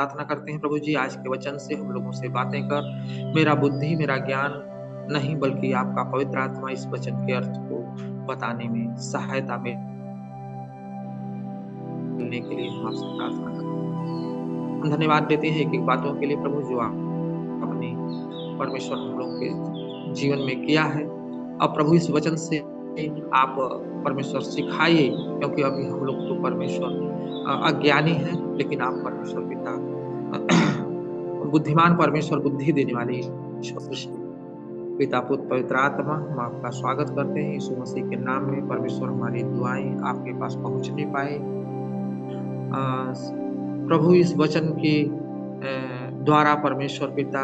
प्रार्थना करते हैं प्रभु जी आज के वचन से हम लोगों से बातें कर, मेरा बुद्धि, मेरा ज्ञान नहीं बल्कि आपका पवित्र आत्मा इस वचन के अर्थ को बताने में सहायता मिलने के लिए हम आपसे प्रार्थना करते हैं। हम धन्यवाद देते हैं एक-एक बातों के लिए प्रभु जो आपने परमेश्वर हम लोग के जीवन में किया है। अब प्रभु इस वचन से आप परमेश्वर सिखाइए, क्योंकि अभी हम लोग तो परमेश्वर अज्ञानी हैं, लेकिन आप परमेश्वर पिता बुद्धिमान परमेश्वर, बुद्धि देने वाले ईश्वर पिता पुत्र पवित्र आत्मा, हम आपका स्वागत करते हैं यीशु मसीह के नाम में। परमेश्वर हमारी दुआएं आपके पास पहुंच नहीं पाए, प्रभु इस वचन के द्वारा परमेश्वर पिता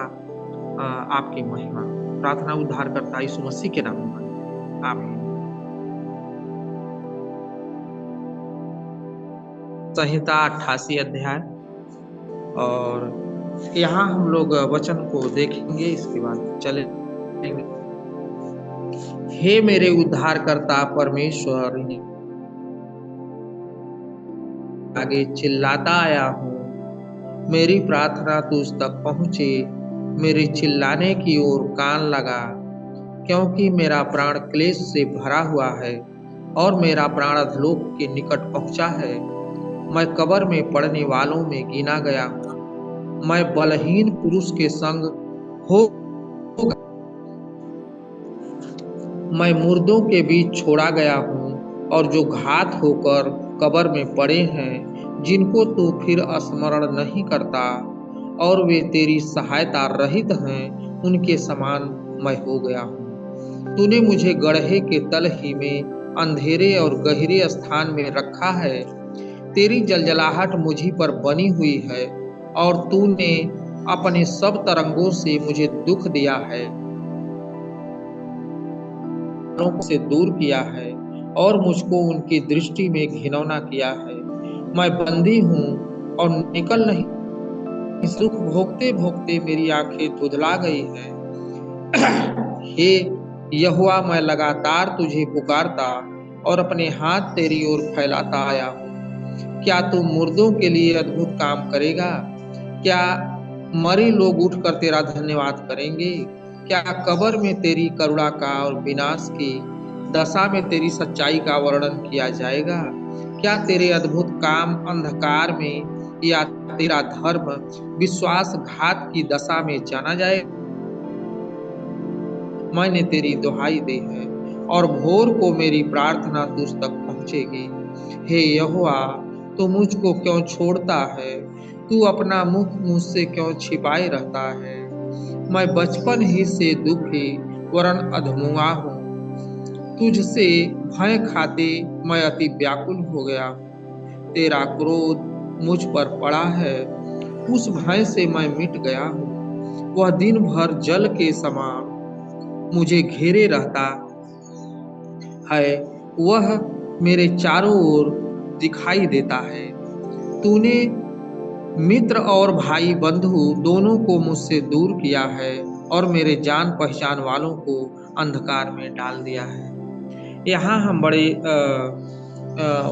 आपकी महिमा प्रार्थना उद्धार करता यीशु मसीह के नाम में, आमीन। संहिता 88 अध्याय, और यहाँ हम लोग वचन को देखेंगे, इसके बाद चलेंगे। हे मेरे उद्धारकर्ता परमेश्वर, आगे चिल्लाता आया हूँ, मेरी प्रार्थना तुझ तक पहुँचे, मेरे चिल्लाने की ओर कान लगा, क्योंकि मेरा प्राण क्लेश से भरा हुआ है और मेरा प्राण अधोलोक के निकट पहुँचा है। मैं कब्र में पड़ने वालों में गिना गया हूँ, मैं बलहीन पुरुष के संग हो, मैं मुर्दों के बीच छोड़ा गया हूँ, और जो घात होकर कब्र में पड़े हैं, जिनको तू फिर स्मरण नहीं करता और वे तेरी सहायता रहित हैं, उनके समान मैं हो गया हूँ। तूने मुझे गड्ढे के तल ही में अंधेरे और गहरे स्थान में रखा है। तेरी जलजलाहट मुझी पर बनी हुई है और तूने अपने सब तरंगों से मुझे दुख दिया है, से दूर किया है और मुझको उनकी दृष्टि में घिनौना किया है। मैं बंदी हूँ और निकल नहीं, सुख भोगते भोगते मेरी आंखें धुंधला गई है। हे यहोवा, मैं लगातार तुझे पुकारता और अपने हाथ तेरी ओर फैलाता आया हूँ। क्या तू मुर्दों के लिए अद्भुत काम करेगा? क्या मरे लोग उठकर तेरा धन्यवाद करेंगे? क्या कब्र में तेरी करुणा का और विनाश की दशा में तेरी सच्चाई का वर्णन किया जाएगा? क्या तेरे अद्भुत काम अंधकार में या तेरा धर्म विश्वासघात की दशा में जाना जाए? मैंने तेरी दुहाई दी है और भोर को मेरी प्रार्थना तुझ तक पहुंचेगी। हे यहोवा, तू मुझको क्यों छोड़ता है? तू अपना मुख मुझसे क्यों छिपाए रहता है? मैं बचपन ही से दुखी वरन अधमुआ हूँ। तुझसे भय खाते मैं अति व्याकुल हो गया हूँ। तेरा क्रोध मुझ पर पड़ा है, उस भय से मैं मिट गया हूँ। वह दिन भर जल के समान मुझे घेरे रहता है, वह मेरे चारों ओर दिखाई देता है। तूने मित्र और भाई बंधु दोनों को मुझसे दूर किया है और मेरे जान पहचान वालों को अंधकार में डाल दिया है। यहाँ हम बड़े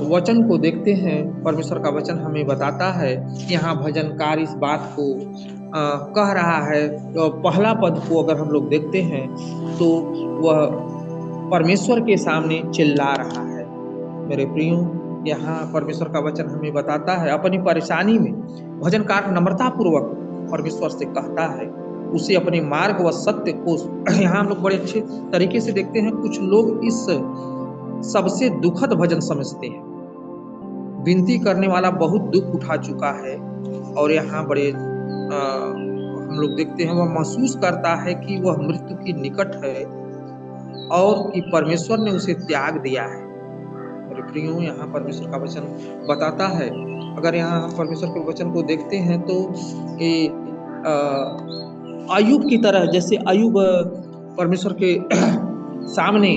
वचन को देखते हैं। परमेश्वर का वचन हमें बताता है, यहाँ भजनकार इस बात को कह रहा है। पहला पद को अगर हम लोग देखते हैं तो वह परमेश्वर के सामने चिल्ला रहा है। मेरे प्रियो, यहाँ परमेश्वर का वचन हमें बताता है, अपनी परेशानी में भजनकार नम्रता पूर्वक परमेश्वर से कहता है, उसे अपने मार्ग व सत्य को यहाँ हम लोग बड़े अच्छे तरीके से देखते हैं। कुछ लोग इस सबसे दुखद भजन समझते हैं। विनती करने वाला बहुत दुख उठा चुका है और यहाँ बड़े हम लोग देखते हैं, वह महसूस करता है कि वह मृत्यु की निकट है और कि परमेश्वर ने उसे त्याग दिया है। मेरे प्रियो, यहाँ परमेश्वर का वचन बताता है, अगर यहाँ हम परमेश्वर के वचन को देखते हैं तो ये अय्यूब की तरह, जैसे अय्यूब परमेश्वर के सामने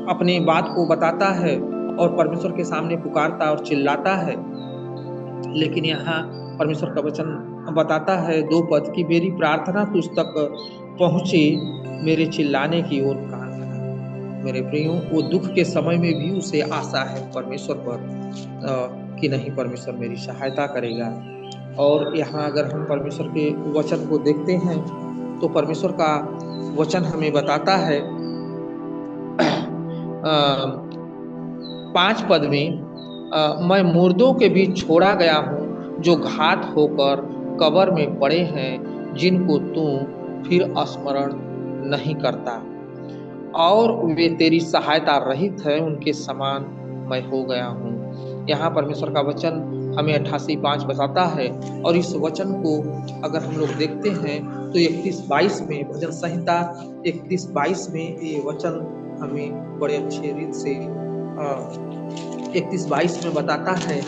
अपनी बात को बताता है और परमेश्वर के सामने पुकारता और चिल्लाता है, लेकिन यहाँ परमेश्वर का वचन बताता है 2 पद की, मेरी प्रार्थना तुझ तक पहुँचे, मेरे चिल्लाने की ओर कान लगा। मेरे प्रियो, वो दुख के समय में भी उसे आशा है परमेश्वर पर कि नहीं, परमेश्वर मेरी सहायता करेगा। और यहाँ अगर हम परमेश्वर के वचन को देखते हैं तो परमेश्वर का वचन हमें बताता है 5 पद में, मैं मुर्दों के बीच छोड़ा गया हूँ जो घात होकर कब्र में पड़े हैं, जिनको तू फिर स्मरण नहीं करता, और वे तेरी सहायता रहित है, उनके समान मैं हो गया हूँ। यहाँ परमेश्वर का वचन हमें 88:5 बताता है। और इस वचन को अगर हम लोग देखते हैं तो 31-22 में, भजन संहिता 31-22 में ये वचन हमें बड़े अच्छे रीत से 31-22 में बताता है।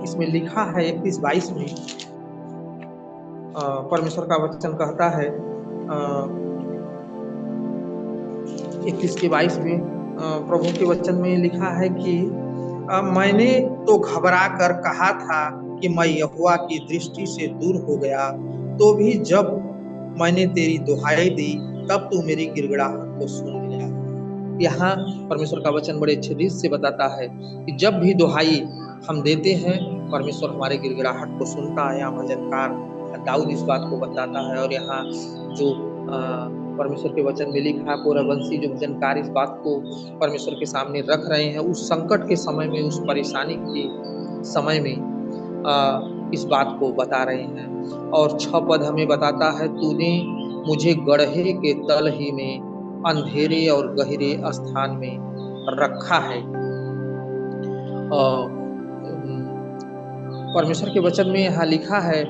इसमें लिखा है 31-22 में, परमेश्वर का वचन कहता है 21-22 में, प्रभु के वचन में लिखा है कि मैंने तो घबरा कर कहा था कि मैं यहोवा की दृष्टि से दूर हो गया, तो भी जब मैंने तेरी दुहाई दी तब तू मेरी गिड़गिड़ाहट को सुन लिया। यहाँ परमेश्वर का वचन बड़े अच्छे रीत से बताता है कि जब भी दुहाई हम देते हैं परमेश्वर हमारे गिड़गिड़ाहट को सुनता है। यहाँ भजनकार दाऊद इस बात को बताता है। और यहाँ जो परमेश्वर के वचन में लिखा है, पूर्ववंशी जो भजनकार इस बात को परमेश्वर के सामने रख रहे हैं, उस संकट के समय में, उस परेशानी के समय में इस बात को बता रहे हैं। और 6 पद हमें बताता है, तूने मुझे गड्ढे के तल ही में अंधेरे और गहरे स्थान में रखा है। परमेश्वर के वचन में यहाँ लिखा है,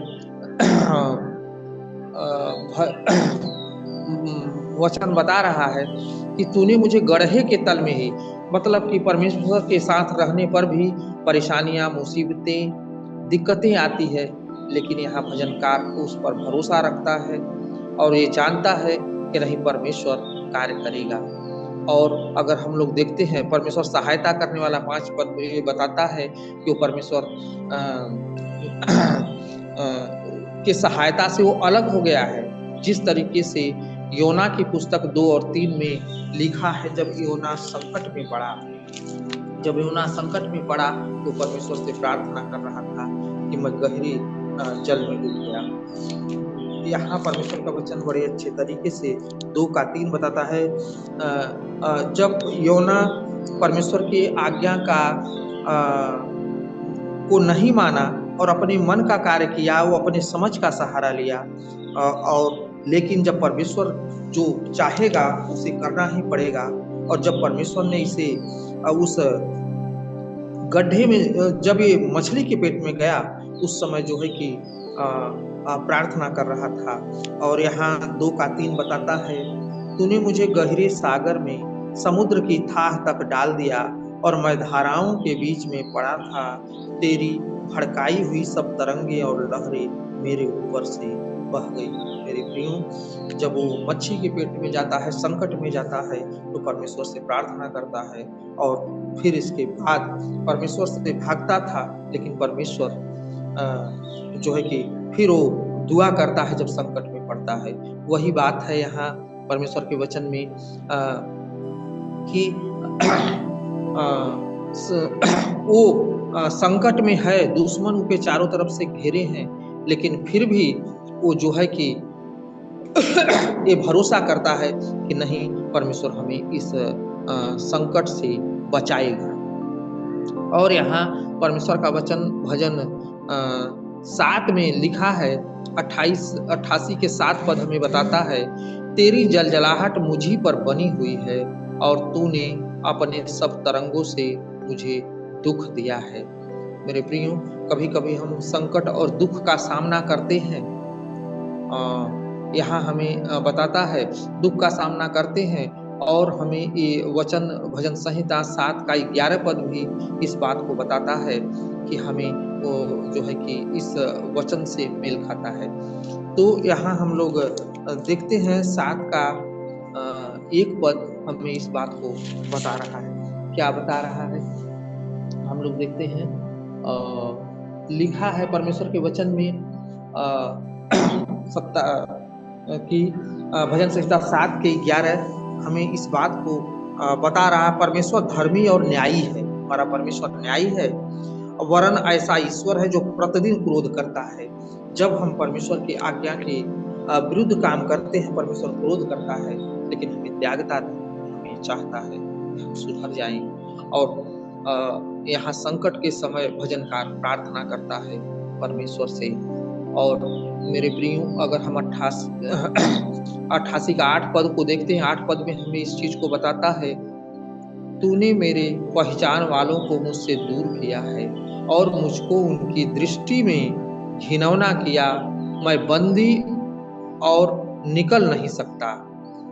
वचन बता रहा है कि तूने मुझे गड्ढे के तल में ही, मतलब कि परमेश्वर के साथ रहने पर भी परेशानियां, मुसीबतें, दिक्कतें आती है, लेकिन यहाँ भजनकार उस पर भरोसा रखता है और ये जानता है कि नहीं, परमेश्वर कार्य करेगा। और अगर हम लोग देखते हैं परमेश्वर सहायता करने वाला 5 पद में ये बताता है कि वो परमेश्वर की सहायता से वो अलग हो गया है। जिस तरीके से योना की पुस्तक 2 और 3 में लिखा है, जब योना संकट में पड़ा तो परमेश्वर से प्रार्थना कर रहा था कि मैं गहरे जल में डूब गया। यहाँ परमेश्वर का वचन बड़े अच्छे तरीके से 2-3 बताता है, जब योना परमेश्वर की आज्ञा को नहीं माना और अपने मन का कार्य किया, वो अपने समझ का सहारा लिया, और लेकिन जब परमेश्वर जो चाहेगा उसे करना ही पड़ेगा। और जब परमेश्वर ने इसे उस गड्ढे में, जब ये मछली के पेट में गया, उस समय जो है कि प्रार्थना कर रहा था। और यहाँ 2-3 बताता है, तूने मुझे गहरे सागर में समुद्र की थाह तक डाल दिया और मैं धाराओं के बीच में पड़ा था। तेरी भड़काई हुई सब तरंगे और लहरें मेरे ऊपर से बह गई। मेरे प्रियो, जब वो मच्छी के पेट में जाता है, संकट में जाता है, तो परमेश्वर से प्रार्थना करता है और फिर इसके बाद परमेश्वर से भागता था, लेकिन परमेश्वर जो है कि फिर वो दुआ करता है जब संकट में पड़ता है। वही बात है यहाँ परमेश्वर के वचन में कि वो संकट में है, दुश्मन उनके चारों तरफ से घेरे हैं, लेकिन फिर भी वो जो है कि ये भरोसा करता है कि नहीं, परमेश्वर हमें इस संकट से बचाएगा। और यहाँ परमेश्वर का वचन भजन 7 में लिखा है, 88 के 7 पद हमें बताता है, तेरी जलजलाहट मुझी पर बनी हुई है और तूने अपने सब तरंगों से मुझे दुख दिया है। मेरे प्रियो, कभी कभी हम संकट और दुख का सामना करते हैं। यहाँ हमें बताता है दुख का सामना करते हैं, और हमें ये वचन भजन संहिता 7 का 11 पद भी इस बात को बताता है कि हमें वो जो है कि इस वचन से मेल खाता है। तो यहाँ हम लोग देखते हैं 7 का 1 पद हमें इस बात को बता रहा है। क्या बता रहा है? हम लोग देखते हैं, लिखा है परमेश्वर के वचन में कि भजन संहिता 7 के 11 हमें इस बात को बता रहा है, परमेश्वर धर्मी और न्यायी है। हमारा परमेश्वर न्यायी है वरन ऐसा ईश्वर है जो प्रतिदिन क्रोध करता है। जब हम परमेश्वर की आज्ञा के विरुद्ध काम करते हैं, परमेश्वर क्रोध करता है, लेकिन हमें त्यागता नहीं, हमें चाहता है कि हम सुधर जाएं। और यहाँ संकट के समय भजनकार प्रार्थना करता है परमेश्वर से। और मेरे प्रियो, अगर हम 88 का 8 पद को देखते हैं, 8 पद में हमें इस चीज को बताता है, तूने मेरे पहचान वालों को मुझसे दूर किया है और मुझको उनकी दृष्टि में घिनौना किया। मैं बंदी और निकल नहीं सकता,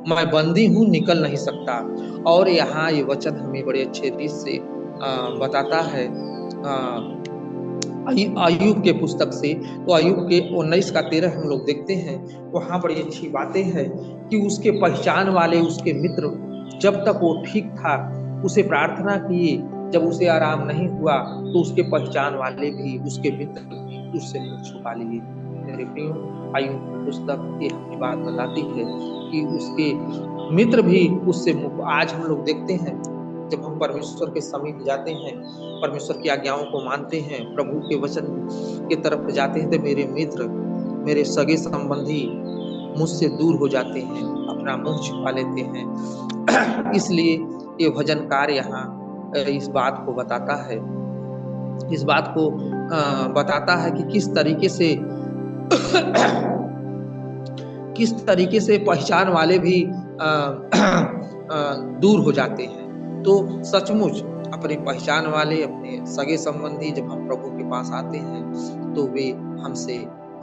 मैं बंदी हूँ, निकल नहीं सकता। और यहाँ ये वचन हमें बड़े अच्छे रीत से बताता है अय्यूब के पुस्तक से। तो अय्यूब के 19 का 13 हम लोग देखते हैं, वहाँ बड़ी अच्छी बातें हैं कि उसके पहचान वाले, उसके मित्र, जब तक वो ठीक था उसे प्रार्थना किए, जब उसे आराम नहीं हुआ तो उसके पहचान वाले भी, उसके मित्र भी उससे मुंह छुपा लिए। मेरे प्रियो, अय्यूब की पुस्तक ये हमें बात बताती है कि उसके मित्र भी उससे मुंह, आज हम लोग देखते हैं जब हम परमेश्वर के समीप जाते हैं, परमेश्वर की आज्ञाओं को मानते हैं, प्रभु के वचन की तरफ जाते हैं, तो मेरे मित्र, मेरे सगे संबंधी मुझसे दूर हो जाते हैं, अपना मुंह छिपा लेते हैं। इसलिए ये भजनकार यहाँ इस बात को बताता है, इस बात को बताता है कि किस तरीके से पहचान वाले भी दूर हो जाते हैं। तो सचमुच अपनी पहचान वाले, अपने सगे संबंधी जब हम प्रभु के पास आते हैं तो वे हमसे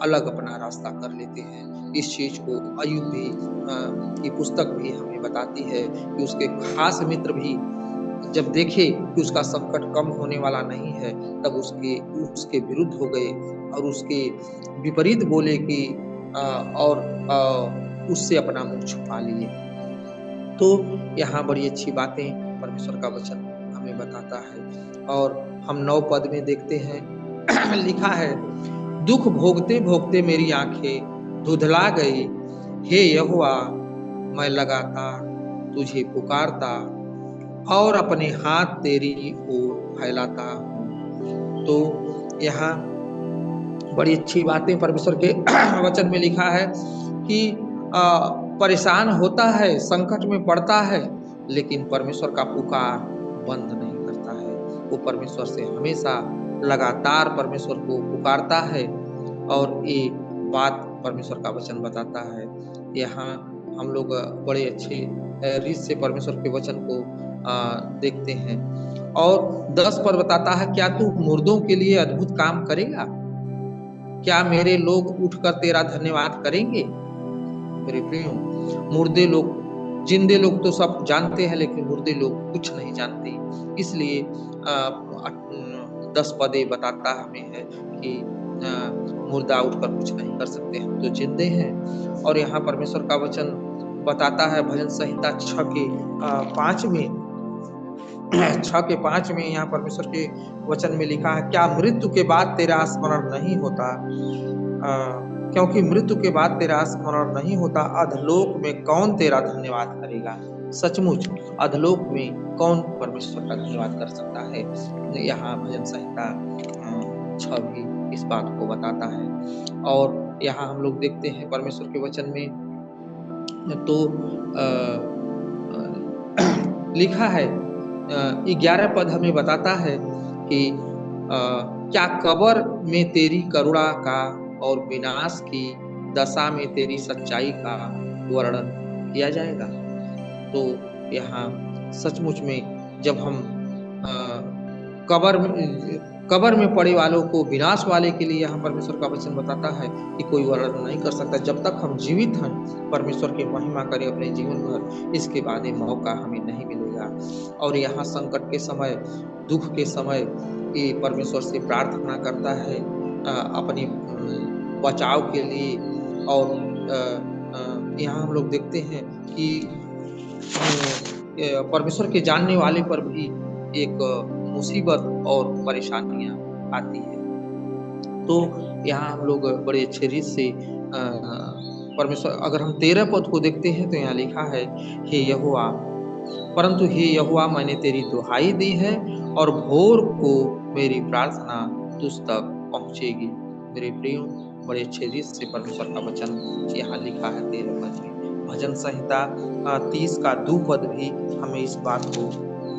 अलग अपना रास्ता कर लेते हैं। इस चीज को अय्यूब भी की पुस्तक भी हमें बताती है कि उसके खास मित्र भी जब देखे कि उसका संकट कम होने वाला नहीं है, तब उसके विरुद्ध हो गए और उसके विपरीत बोले कि और उससे अपना मुंह छुपा लिए। तो यहाँ बड़ी अच्छी बातें परमेश्वर का वचन हमें बताता है। और हम 9 पद में देखते हैं लिखा है, दुख भोगते भोगते मेरी आंखें धुंधला गई, हे यहोवा मैं लगातार तुझे पुकारता और अपने हाथ तेरी ओर फैलाता हूँ। तो यहाँ बड़ी अच्छी बातें परमेश्वर के वचन में लिखा है कि परेशान होता है, संकट में पड़ता है, लेकिन परमेश्वर का पुकार बंद नहीं करता है। वो परमेश्वर से हमेशा लगातार परमेश्वर को पुकारता है और ये बात परमेश्वर का वचन बताता है। यहाँ हम लोग बड़े अच्छे रीत से परमेश्वर के वचन को देखते हैं। और 10 पर बताता है, क्या तू मुर्दों के लिए अद्भुत काम करेगा? क्या मेरे लोग उठकर तेरा धन्यवाद करेंगे? मेरे प्रियो, मुर्दे लोग, जिंदे लोग तो सब जानते हैं, लेकिन मुर्दे लोग कुछ नहीं जानते। इसलिए 10 पदे बताता हमें है कि मुर्दा उठकर कुछ नहीं कर सकते, हम तो जिंदे हैं। और यहाँ परमेश्वर का वचन बताता है भजन संहिता 6 के 5 में 6 के 5 में यहाँ परमेश्वर के वचन में लिखा है, क्या मृत्यु के बाद तेरा स्मरण नहीं होता? क्योंकि मृत्यु के बाद तेरा स्मरण नहीं होता, अधलोक में कौन तेरा धन्यवाद करेगा? सचमुच अधलोक में कौन परमेश्वर का धन्यवाद कर सकता है? यहाँ भजन संहिता 6 भी इस बात को बताता है। और यहाँ हम लोग देखते हैं परमेश्वर के वचन में तो लिखा है 11 पद हमें बताता है कि क्या कब्र में तेरी करुणा का और विनाश की दशा में तेरी सच्चाई का वर्णन किया जाएगा? तो यहाँ सचमुच में जब हम कब्र में पड़े वालों को, विनाश वाले के लिए यहाँ परमेश्वर का वचन बताता है कि कोई वर्णन नहीं कर सकता। जब तक हम जीवित हैं, परमेश्वर की महिमा करें अपने जीवन भर, इसके बाद ये मौका हमें नहीं मिलेगा। और यहाँ संकट के समय, दुख के समय ये परमेश्वर से प्रार्थना करता है अपनी बचाव के लिए। और यहाँ हम लोग देखते हैं कि परमेश्वर के जानने वाले पर भी एक मुसीबत और परेशानियां आती है। तो यहाँ हम लोग बड़े अच्छे रीत से परमेश्वर, अगर हम 13 पद को देखते हैं तो यहाँ लिखा है, हे यहोवा, परंतु हे यहोवा मैंने तेरी दुहाई दी है और भोर को मेरी प्रार्थना तुझ तक पहुँचेगी। मेरे प्रियो, बड़े अच्छे रीत से परमेश्वर का वचन यहाँ लिखा है 13 पद में। भजन संहिता 30 का 2 पद भी हमें इस बात को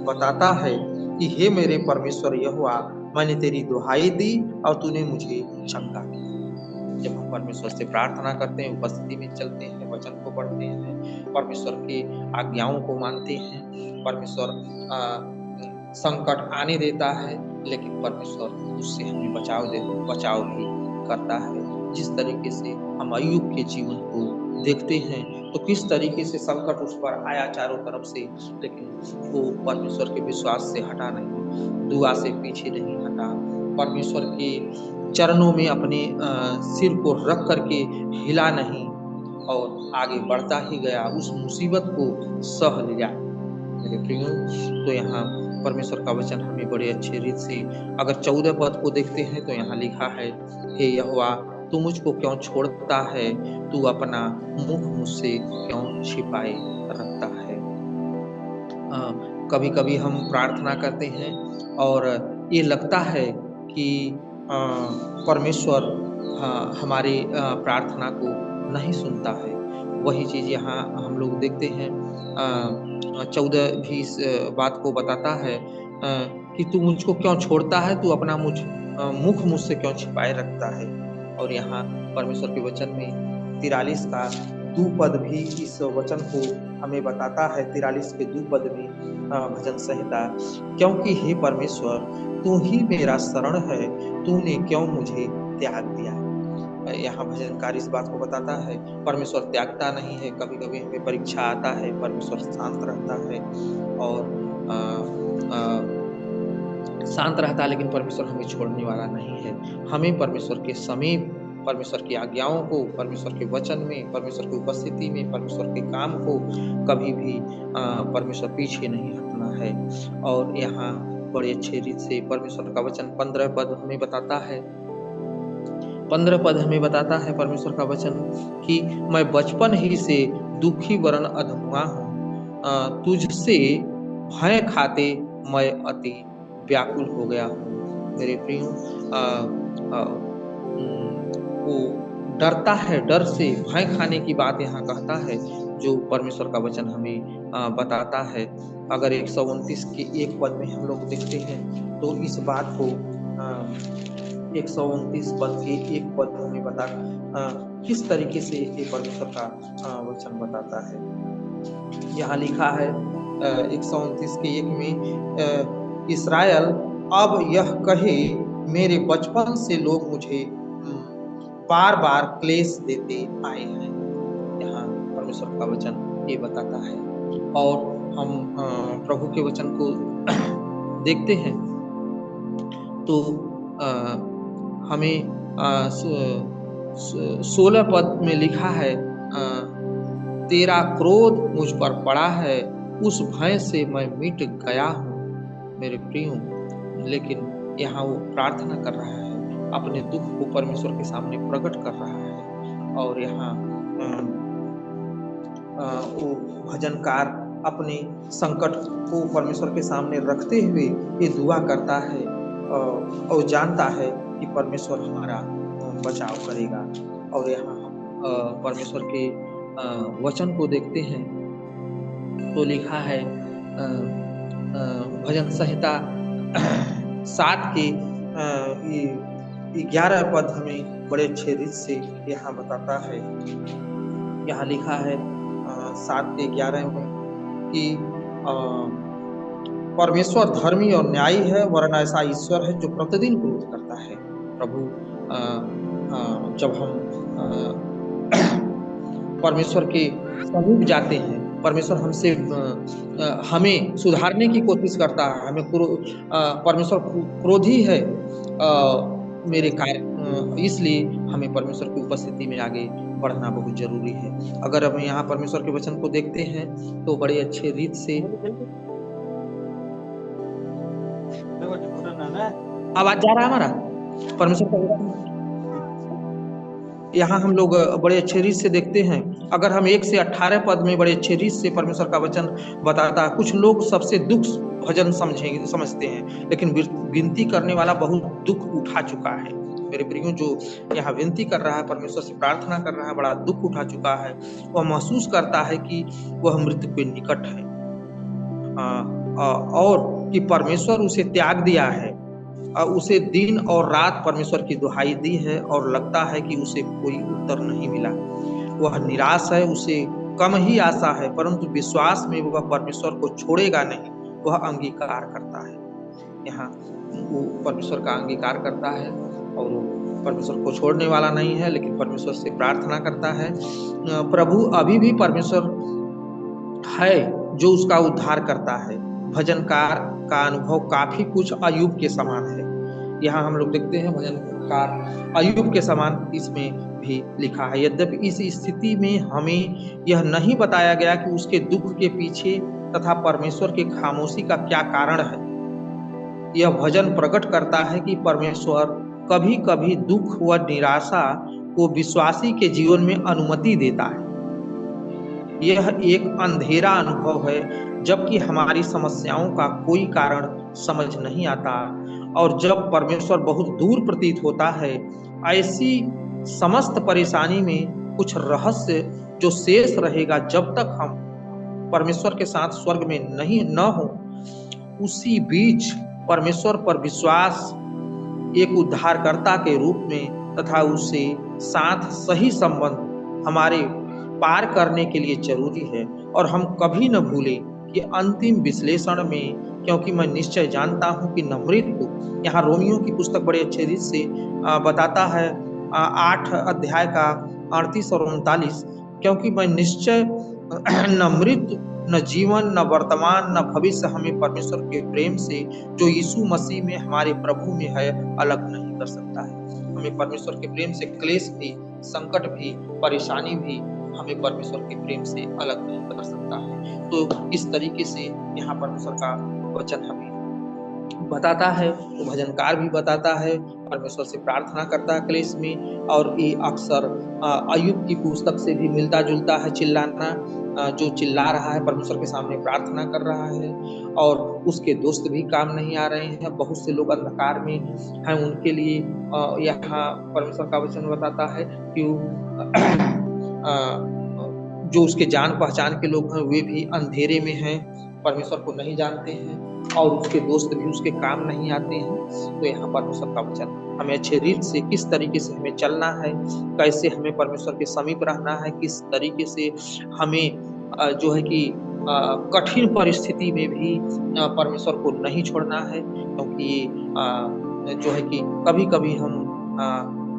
बताता है कि हे मेरे परमेश्वर यहोवा, मैंने तेरी दुहाई दी और तूने मुझे चंगा किया। जब हम परमेश्वर से प्रार्थना करते हैं, उपस्थिति में चलते हैं, वचन को पढ़ते हैं, परमेश्वर की आज्ञाओं को मानते हैं, परमेश्वर संकट आने देता है, लेकिन परमेश्वर उससे हमें बचाव भी करता है। जिस तरीके से हम अय्यूब के जीवन को देखते हैं, तो किस तरीके से संकट उस पर आया चारों तरफ से, लेकिन वो परमेश्वर के विश्वास से हटा नहीं, दुआ से पीछे नहीं हटा, परमेश्वर के चरणों में अपने सिर को रख करके हिला नहीं और आगे बढ़ता ही गया, उस मुसीबत को सह लिया। मेरे प्रियो, तो यहाँ परमेश्वर का वचन हमें बड़े अच्छे रीत से, अगर 14 पद को देखते हैं तो यहाँ लिखा है, हे यहोवा, तू मुझको क्यों छोड़ता है, तू अपना मुख मुझसे क्यों छिपाए रखता है। कभी कभी हम प्रार्थना करते हैं और ये लगता है कि परमेश्वर हमारी प्रार्थना को नहीं सुनता है। वही चीज़ यहाँ हम लोग देखते हैं, 14 भी इस बात को बताता है कि तू मुझको क्यों छोड़ता है, तू अपना मुख मुझसे क्यों छिपाए रखता है। और यहाँ परमेश्वर के वचन में 43 का 2 पद भी इस वचन को हमें बताता है। 43 के 2 पद में भजन संहिता, क्योंकि हे परमेश्वर, तू ही मेरा शरण है, तूने क्यों मुझे त्याग दिया। यहाँ भजनकार इस बात को बताता है, परमेश्वर त्यागता नहीं है। कभी कभी हमें परीक्षा आता है, परमेश्वर शांत रहता है और शांत रहता है, लेकिन परमेश्वर हमें छोड़ने वाला नहीं है। हमें परमेश्वर के समीप, परमेश्वर की आज्ञाओं को, परमेश्वर के वचन में, परमेश्वर की उपस्थिति में, परमेश्वर के काम को कभी भी परमेश्वर पीछे नहीं हटना है। और यहाँ बड़े अच्छे रीत से परमेश्वर का वचन 15 पद हमें बताता है, 15 पद हमें बताता है परमेश्वर का वचन कि मैं बचपन ही से दुखी वरन अधमुआ हूँ, तुझसे भय खाते मैं अति व्याकुल हो गया हूँ। मेरे प्रियो, वो डरता है, डर से भय खाने की बात यहाँ कहता है, जो परमेश्वर का वचन हमें बताता है। अगर 129 के 1 पद में हम लोग देखते हैं तो इस बात को 129 पद के 1 पद में बता किस तरीके से ये परमेश्वर का वचन बताता है। यहाँ लिखा है 129 के 1 में, इस्राएल अब यह कहे, मेरे बचपन से लोग मुझे बार बार क्लेश देते आए हैं। यहाँ परमेश्वर का वचन ये बताता है। और हम प्रभु के वचन को देखते हैं तो हमें 16 पद में लिखा है, तेरा क्रोध मुझ पर पड़ा है, उस भय से मैं मिट गया हूँ। मेरे प्रियो, लेकिन यहाँ वो प्रार्थना कर रहा है, अपने दुख को परमेश्वर के सामने प्रकट कर रहा है। और यहाँ वो भजनकार अपने संकट को परमेश्वर के सामने रखते हुए ये दुआ करता है और जानता है कि परमेश्वर हमारा बचाव करेगा। और यहाँ हम परमेश्वर के वचन को देखते हैं तो लिखा है, भजन संहिता 7 के 11 पद हमें बड़े अच्छे रीत से यहाँ बताता है। यहाँ लिखा है 7 के 11 में कि परमेश्वर धर्मी और न्यायी है, वरन ऐसा ईश्वर है जो प्रतिदिन क्रोध करता है। प्रभु जब हम परमेश्वर के समीप जाते हैं, परमेश्वर हमसे हमें सुधारने की कोशिश करता है, हमें परमेश्वर क्रोधी है मेरे कार्य, इसलिए हमें परमेश्वर की उपस्थिति में आगे बढ़ना बहुत जरूरी है। अगर हम यहाँ परमेश्वर के वचन को देखते हैं तो बड़े अच्छे रीत से आवाज जा रहा है हमारा परमेश्वर का वचन। यहाँ हम लोग बड़े अच्छे रीत से देखते हैं। अगर हम 1 से 18 पद में बड़े अच्छे रीत से परमेश्वर का वचन बताता है। कुछ लोग सबसे दुःख भजन समझते हैं, लेकिन विनती करने वाला बहुत दुःख उठा चुका है। मेरे प्रियो, जो यहाँ विनती कर रहा है, परमेश्वर से प्रार्थना कर रहा है, बड़ा दुःख उठा चुका है। वह महसूस करता है कि वह मृत्यु के निकट है, और कि परमेश्वर उसे त्याग दिया है। उसे दिन और रात परमेश्वर की दुहाई दी है और लगता है कि उसे कोई उत्तर नहीं मिला। वह निराश है, उसे कम ही आशा है, परंतु विश्वास में वह परमेश्वर को छोड़ेगा नहीं। वह अंगीकार करता है। यहाँ वो परमेश्वर का अंगीकार करता है और वो परमेश्वर को छोड़ने वाला नहीं है, लेकिन परमेश्वर से प्रार्थना करता है। प्रभु अभी भी परमेश्वर है जो उसका उद्धार करता है। भजनकार का अनुभव काफी कुछ अय्यूब के समान है। यहाँ हम लोग देखते हैं भजनकार अय्यूब के समान इसमें भी लिखा है। यद्यपि इस स्थिति में हमें यह नहीं बताया गया कि उसके दुख के पीछे तथा परमेश्वर के खामोशी का क्या कारण है। यह भजन प्रकट करता है कि परमेश्वर कभी कभी दुख व निराशा को विश्वासी के जीवन में अनुमति देता है। यह एक अंधेरा अनुभव है, जबकि हमारी समस्याओं का कोई कारण समझ नहीं आता और जब परमेश्वर बहुत दूर प्रतीत होता है। ऐसी समस्त परेशानी में कुछ रहस्य जो शेष रहेगा जब तक हम परमेश्वर के साथ स्वर्ग में न हो। उसी बीच परमेश्वर पर विश्वास एक उद्धारकर्ता के रूप में तथा उससे साथ सही संबंध हमारे पार करने के लिए जरूरी है। और हम कभी न भूलें कि अंतिम विश्लेषण में, क्योंकि मैं निश्चय जानता हूं कि न मृत्यु, यहाँ रोमियो की पुस्तक बड़े अच्छे रीत से बताता है, 8 अध्याय का 38 और 39, क्योंकि मैं निश्चय न मृत्यु न जीवन न वर्तमान न भविष्य हमें परमेश्वर के प्रेम से जो यीशु मसीह में हमारे प्रभु में है अलग नहीं कर सकता है। हमें परमेश्वर के प्रेम से क्लेश भी, संकट भी, परेशानी भी हमें परमेश्वर के प्रेम से अलग नहीं कर सकता है। तो इस तरीके से यहाँ परमेश्वर का वचन हमें बताता है, तो भजनकार भी बताता है, परमेश्वर से प्रार्थना करता है क्लेश में। और ये अक्सर अय्यूब की पुस्तक से भी मिलता जुलता है। चिल्लाना, जो चिल्ला रहा है परमेश्वर के सामने प्रार्थना कर रहा है, और उसके दोस्त भी काम नहीं आ रहे हैं। बहुत से लोग अंधकार में हैं, उनके लिए यहाँ परमेश्वर का वचन बताता है कि जो उसके जान पहचान के लोग हैं वे भी अंधेरे में हैं, परमेश्वर को नहीं जानते हैं, और उसके दोस्त भी उसके काम नहीं आते हैं। तो यहाँ परमेश्वर का वचन हमें अच्छे रीत से किस तरीके से हमें चलना है, कैसे हमें परमेश्वर के समीप रहना है, किस तरीके से हमें जो है कि कठिन परिस्थिति में भी परमेश्वर को नहीं छोड़ना है। क्योंकि जो है कि कभी कभी हम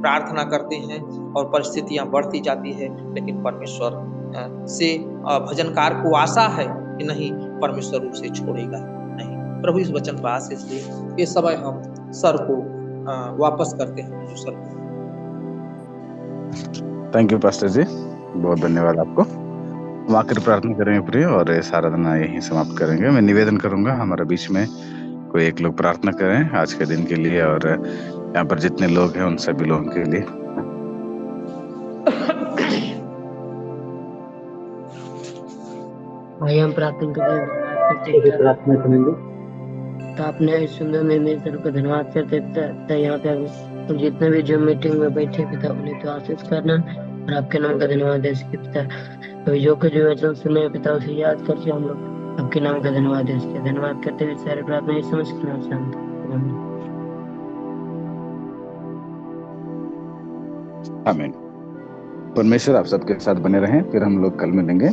प्रार्थना करते हैं और परिस्थितियां बढ़ती जाती है, लेकिन परमेश्वर से भजनकार को आशा है कि नहीं, परमेश्वर उसे छोड़ेगा नहीं। प्रभु इस वचन पर आशीष दे। ये समय हम सर को वापस करते हैं जो सर। थैंक यू पास्टर जी, बहुत धन्यवाद आपको। हम आखिर प्रार्थना करेंगे प्रिय, और इस आराधना यहीं समाप्त करेंगे। मैं निवेदन करूंगा हमारे बीच में कोई एक लोग प्रार्थना करें आज के दिन के लिए, और यहाँ पर जितने लोग हैं उन सभी लोगों के लिए। भाई हम प्रार्थना करेंगे। तो आपने इस सुंदर में सर को धन्यवाद करते थे। यहाँ पे हम जितने भी जो मीटिंग में बैठे पिता उन्हें तो आशीष करना और आपके नाम का धन्यवाद दे सके पिता। तो जो कुछ वचन सुने पिता उसे याद करके हम लोग आपके नाम का धन्यवाद दे सके। धन्यवाद करते हुए सारे प्रार्थना इस समझ के नाम से आमीन। परमेश्वर आप सबके साथ बने रहें, फिर हम लोग कल मिलेंगे।